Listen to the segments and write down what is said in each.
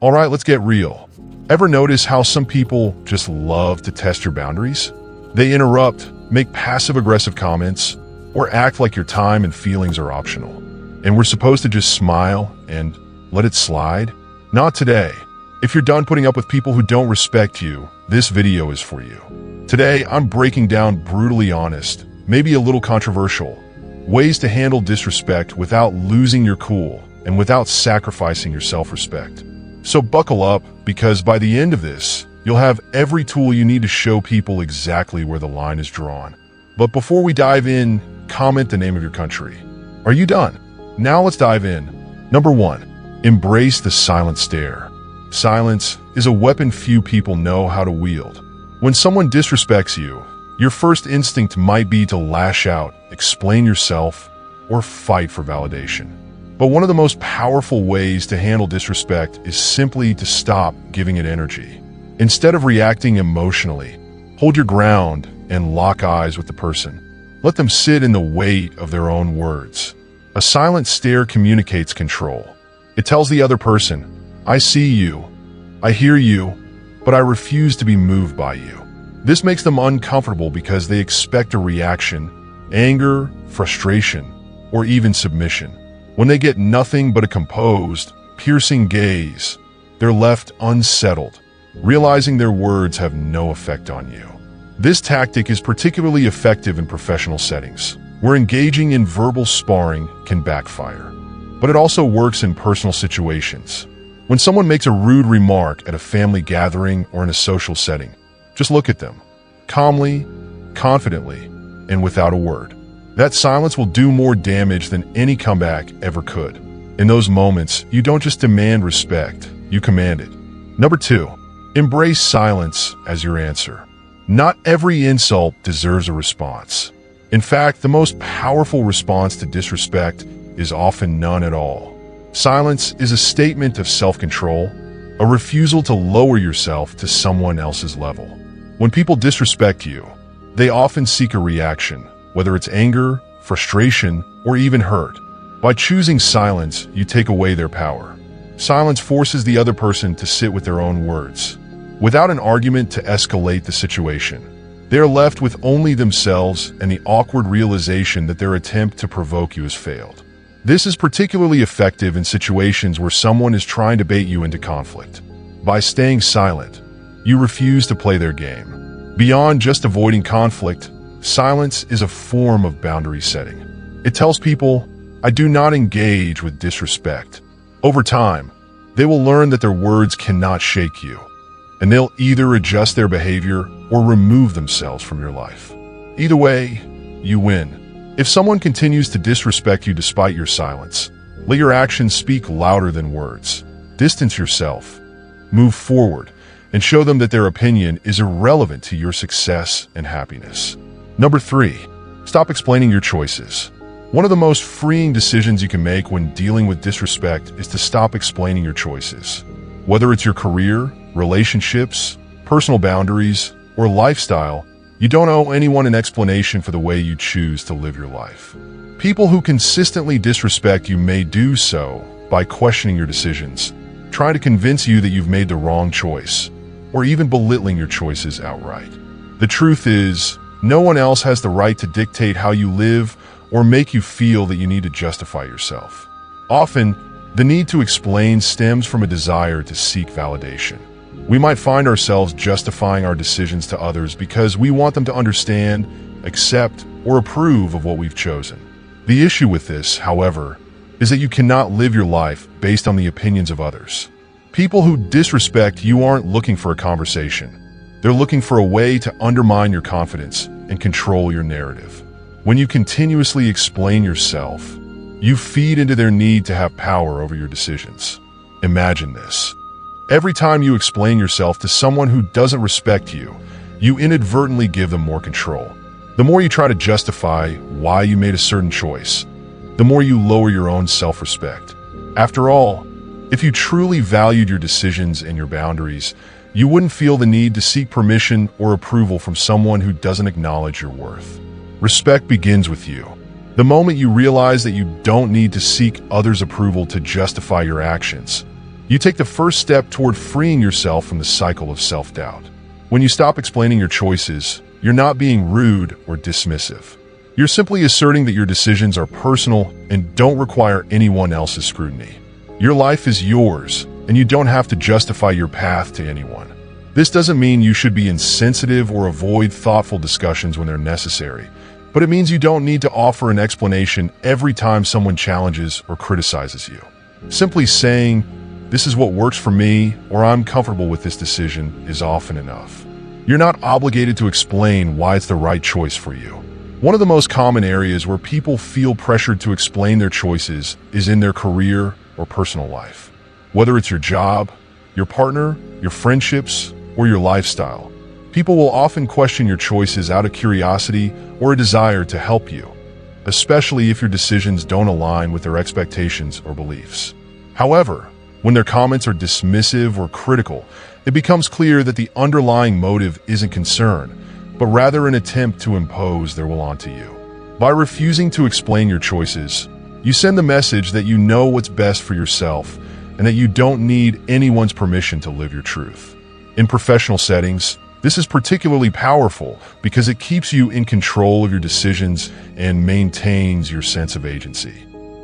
All right, let's get real. Ever notice how some people just love to test your boundaries? They interrupt, make passive-aggressive comments, or act like your time and feelings are optional. And we're supposed to just smile and let it slide? Not today. If you're done putting up with people who don't respect you, this video is for you. Today, I'm breaking down brutally honest, maybe a little controversial, ways to handle disrespect without losing your cool and without sacrificing your self-respect. So buckle up, because by the end of this, you'll have every tool you need to show people exactly where the line is drawn. But before we dive in, comment the name of your country. Are you done? Now let's dive in. Number 1, embrace the silent stare. Silence is a weapon few people know how to wield. When someone disrespects you, your first instinct might be to lash out, explain yourself, or fight for validation. But one of the most powerful ways to handle disrespect is simply to stop giving it energy. Instead of reacting emotionally, hold your ground and lock eyes with the person. Let them sit in the weight of their own words. A silent stare communicates control. It tells the other person, I see you, I hear you, but I refuse to be moved by you. This makes them uncomfortable because they expect a reaction, anger, frustration, or even submission. When they get nothing but a composed, piercing gaze, they're left unsettled, realizing their words have no effect on you. This tactic is particularly effective in professional settings, where engaging in verbal sparring can backfire. But it also works in personal situations. When someone makes a rude remark at a family gathering or in a social setting, just look at them, calmly, confidently, and without a word. That silence will do more damage than any comeback ever could. In those moments, you don't just demand respect, you command it. Number 2, embrace silence as your answer. Not every insult deserves a response. In fact, the most powerful response to disrespect is often none at all. Silence is a statement of self-control, a refusal to lower yourself to someone else's level. When people disrespect you, they often seek a reaction, whether it's anger, frustration, or even hurt. By choosing silence, you take away their power. Silence forces the other person to sit with their own words. Without an argument to escalate the situation, they are left with only themselves and the awkward realization that their attempt to provoke you has failed. This is particularly effective in situations where someone is trying to bait you into conflict. By staying silent, you refuse to play their game. Beyond just avoiding conflict, silence is a form of boundary setting. It tells people, I do not engage with disrespect. Over time, they will learn that their words cannot shake you, and they'll either adjust their behavior or remove themselves from your life. Either way, you win. If someone continues to disrespect you despite your silence, let your actions speak louder than words. Distance yourself, move forward, and show them that their opinion is irrelevant to your success and happiness. Number 3, stop explaining your choices. One of the most freeing decisions you can make when dealing with disrespect is to stop explaining your choices. Whether it's your career, relationships, personal boundaries, or lifestyle, you don't owe anyone an explanation for the way you choose to live your life. People who consistently disrespect you may do so by questioning your decisions, trying to convince you that you've made the wrong choice, or even belittling your choices outright. The truth is, no one else has the right to dictate how you live or make you feel that you need to justify yourself. Often, the need to explain stems from a desire to seek validation. We might find ourselves justifying our decisions to others because we want them to understand, accept, or approve of what we've chosen. The issue with this, however, is that you cannot live your life based on the opinions of others. People who disrespect you aren't looking for a conversation. They're looking for a way to undermine your confidence and control your narrative. When you continuously explain yourself, you feed into their need to have power over your decisions. Imagine this. Every time you explain yourself to someone who doesn't respect you, you inadvertently give them more control. The more you try to justify why you made a certain choice, the more you lower your own self-respect. After all, if you truly valued your decisions and your boundaries, you wouldn't feel the need to seek permission or approval from someone who doesn't acknowledge your worth. Respect begins with you. The moment you realize that you don't need to seek others' approval to justify your actions, You take the first step toward freeing yourself from the cycle of self-doubt. When you stop explaining your choices, you're not being rude or dismissive. You're simply asserting that your decisions are personal and don't require anyone else's scrutiny. Your life is yours, and you don't have to justify your path to anyone. This doesn't mean you should be insensitive or avoid thoughtful discussions when they're necessary, but it means you don't need to offer an explanation every time someone challenges or criticizes you. Simply saying, "This is what works for me," or "I'm comfortable with this decision," is often enough. You're not obligated to explain why it's the right choice for you. One of the most common areas where people feel pressured to explain their choices is in their career or personal life. Whether it's your job, your partner, your friendships, or your lifestyle, people will often question your choices out of curiosity or a desire to help you, especially if your decisions don't align with their expectations or beliefs. However, when their comments are dismissive or critical, it becomes clear that the underlying motive isn't concern, but rather an attempt to impose their will onto you. By refusing to explain your choices, you send the message that you know what's best for yourself and that you don't need anyone's permission to live your truth. In professional settings, this is particularly powerful because it keeps you in control of your decisions and maintains your sense of agency.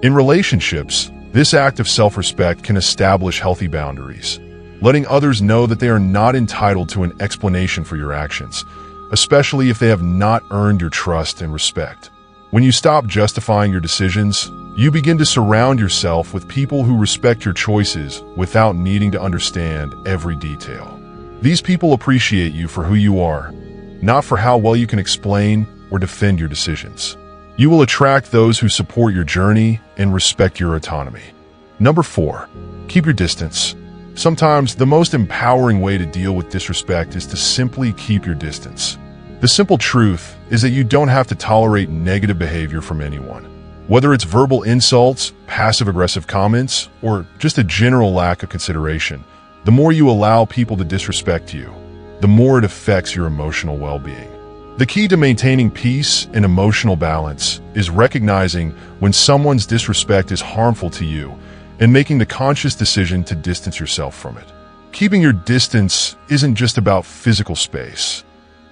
In relationships, this act of self-respect can establish healthy boundaries, letting others know that they are not entitled to an explanation for your actions, especially if they have not earned your trust and respect. When you stop justifying your decisions, you begin to surround yourself with people who respect your choices without needing to understand every detail. These people appreciate you for who you are, not for how well you can explain or defend your decisions. You will attract those who support your journey and respect your autonomy. Number 4, keep your distance. Sometimes the most empowering way to deal with disrespect is to simply keep your distance. The simple truth is that you don't have to tolerate negative behavior from anyone. Whether it's verbal insults, passive-aggressive comments, or just a general lack of consideration, the more you allow people to disrespect you, the more it affects your emotional well-being. The key to maintaining peace and emotional balance is recognizing when someone's disrespect is harmful to you and making the conscious decision to distance yourself from it. Keeping your distance isn't just about physical space,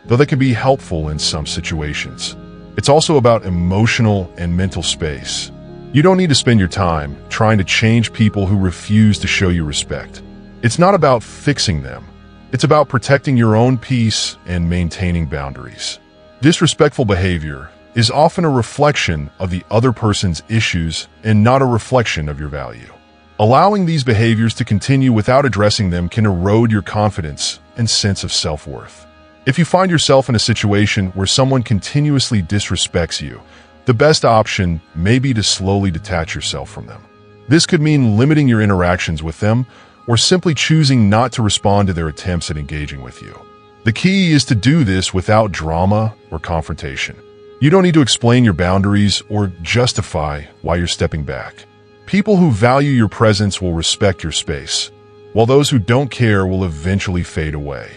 though that can be helpful in some situations. It's also about emotional and mental space. You don't need to spend your time trying to change people who refuse to show you respect. It's not about fixing them. It's about protecting your own peace and maintaining boundaries. Disrespectful behavior is often a reflection of the other person's issues and not a reflection of your value. Allowing these behaviors to continue without addressing them can erode your confidence and sense of self-worth. If you find yourself in a situation where someone continuously disrespects you, the best option may be to slowly detach yourself from them. This could mean limiting your interactions with them or simply choosing not to respond to their attempts at engaging with you. The key is to do this without drama or confrontation. You don't need to explain your boundaries or justify why you're stepping back. People who value your presence will respect your space, while those who don't care will eventually fade away.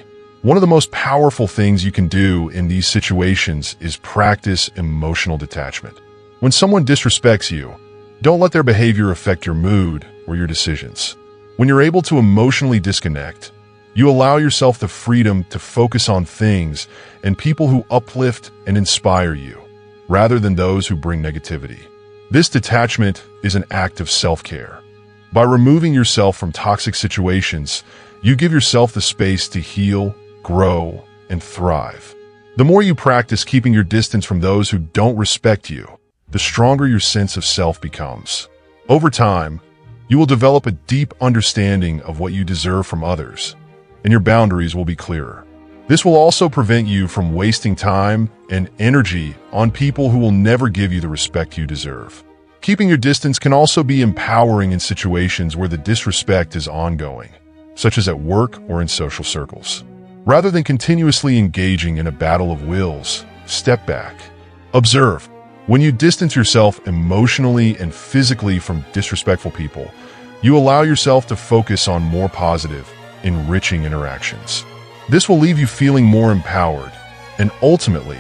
One of the most powerful things you can do in these situations is practice emotional detachment. When someone disrespects you, don't let their behavior affect your mood or your decisions. When you're able to emotionally disconnect, you allow yourself the freedom to focus on things and people who uplift and inspire you, rather than those who bring negativity. This detachment is an act of self-care. By removing yourself from toxic situations, you give yourself the space to heal, grow, and thrive. The more you practice keeping your distance from those who don't respect you, the stronger your sense of self becomes. Over time, you will develop a deep understanding of what you deserve from others, and your boundaries will be clearer. This will also prevent you from wasting time and energy on people who will never give you the respect you deserve. Keeping your distance can also be empowering in situations where the disrespect is ongoing, such as at work or in social circles. Rather than continuously engaging in a battle of wills, step back. Observe. When you distance yourself emotionally and physically from disrespectful people, you allow yourself to focus on more positive, enriching interactions. This will leave you feeling more empowered, and ultimately,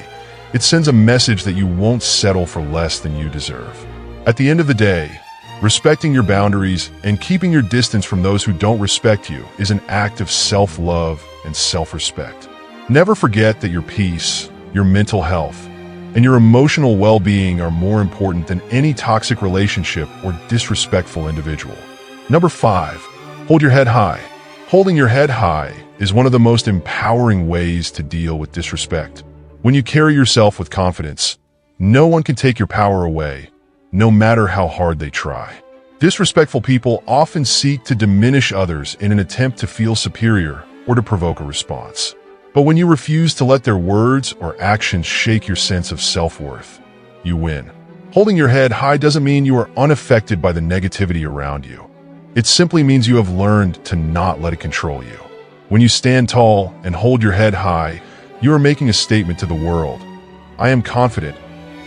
it sends a message that you won't settle for less than you deserve. At the end of the day, Respecting your boundaries and keeping your distance from those who don't respect you is an act of self-love and self-respect. Never forget that your peace, your mental health, and your emotional well-being are more important than any toxic relationship or disrespectful individual. Number 5, hold your head high. Holding your head high is one of the most empowering ways to deal with disrespect. When you carry yourself with confidence, no one can take your power away, no matter how hard they try. Disrespectful people often seek to diminish others in an attempt to feel superior or to provoke a response. But when you refuse to let their words or actions shake your sense of self-worth, you win. Holding your head high doesn't mean you are unaffected by the negativity around you. It simply means you have learned to not let it control you. When you stand tall and hold your head high, you are making a statement to the world. I am confident,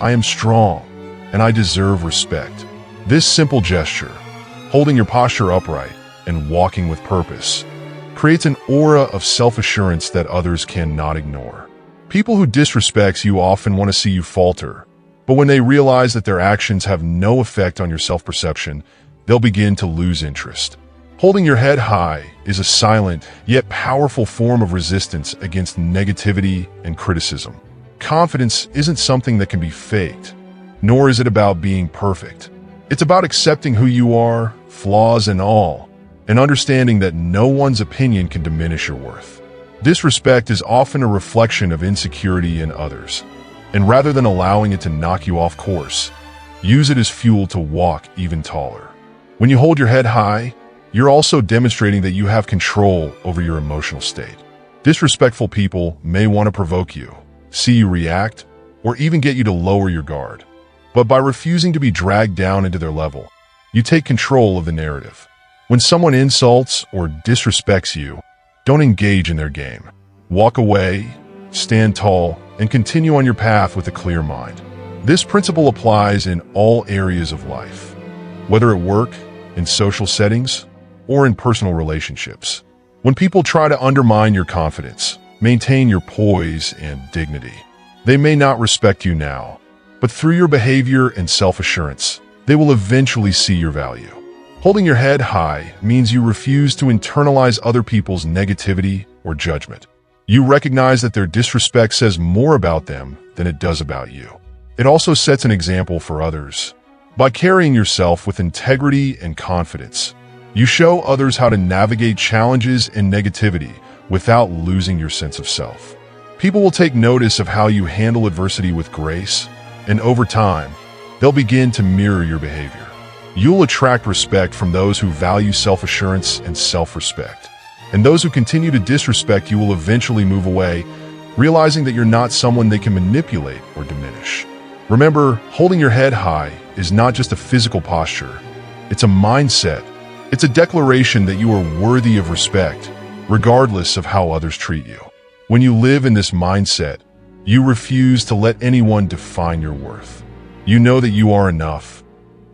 I am strong, and I deserve respect. This simple gesture, holding your posture upright and walking with purpose, creates an aura of self-assurance that others cannot ignore. People who disrespect you often want to see you falter, but when they realize that their actions have no effect on your self-perception, they'll begin to lose interest. Holding your head high is a silent yet powerful form of resistance against negativity and criticism. Confidence isn't something that can be faked, nor is it about being perfect. It's about accepting who you are, flaws and all, and understanding that no one's opinion can diminish your worth. Disrespect is often a reflection of insecurity in others, and rather than allowing it to knock you off course, use it as fuel to walk even taller. When you hold your head high, you're also demonstrating that you have control over your emotional state. Disrespectful people may want to provoke you, see you react, or even get you to lower your guard. But by refusing to be dragged down into their level, you take control of the narrative. When someone insults or disrespects you, don't engage in their game. Walk away, stand tall, and continue on your path with a clear mind. This principle applies in all areas of life, whether at work, in social settings, or in personal relationships. When people try to undermine your confidence, maintain your poise and dignity. They may not respect you now, but through your behavior and self-assurance, they will eventually see your value. Holding your head high means you refuse to internalize other people's negativity or judgment. You recognize that their disrespect says more about them than it does about you. It also sets an example for others. By carrying yourself with integrity and confidence, you show others how to navigate challenges and negativity without losing your sense of self. People will take notice of how you handle adversity with grace, and over time, they'll begin to mirror your behavior. You'll attract respect from those who value self-assurance and self-respect. And those who continue to disrespect you will eventually move away, realizing that you're not someone they can manipulate or diminish. Remember, holding your head high is not just a physical posture. It's a mindset. It's a declaration that you are worthy of respect, regardless of how others treat you. When you live in this mindset, you refuse to let anyone define your worth. You know that you are enough,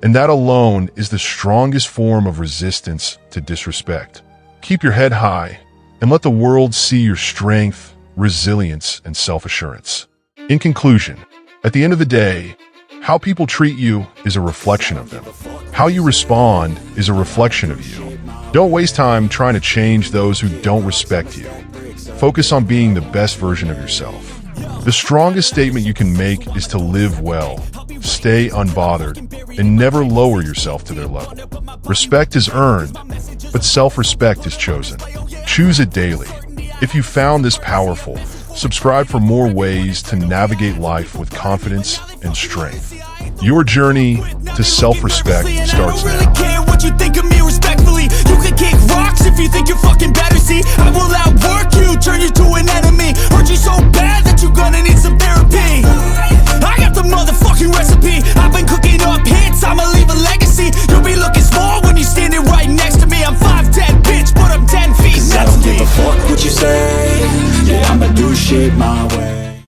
and that alone is the strongest form of resistance to disrespect. Keep your head high and let the world see your strength, resilience, and self-assurance. In conclusion, at the end of the day, how people treat you is a reflection of them. How you respond is a reflection of you. Don't waste time trying to change those who don't respect you. Focus on being the best version of yourself. The strongest statement you can make is to live well, stay unbothered, and never lower yourself to their level. Respect is earned, but self-respect is chosen. Choose it daily. If you found this powerful, subscribe for more ways to navigate life with confidence and strength. Your journey to self-respect starts now. What you think of me respectfully? You can kick rocks if you think you're fucking better. See, I will outwork you, turn you to an enemy. Hurt you so bad that you're gonna need some therapy. I got the motherfucking recipe. I've been cooking up hits, I'ma leave a legacy. You'll be looking small when you're standing right next to me. I'm 5'10", bitch, but I'm 10 feet. I don't give a fuck what you say. Yeah, I'ma do shit my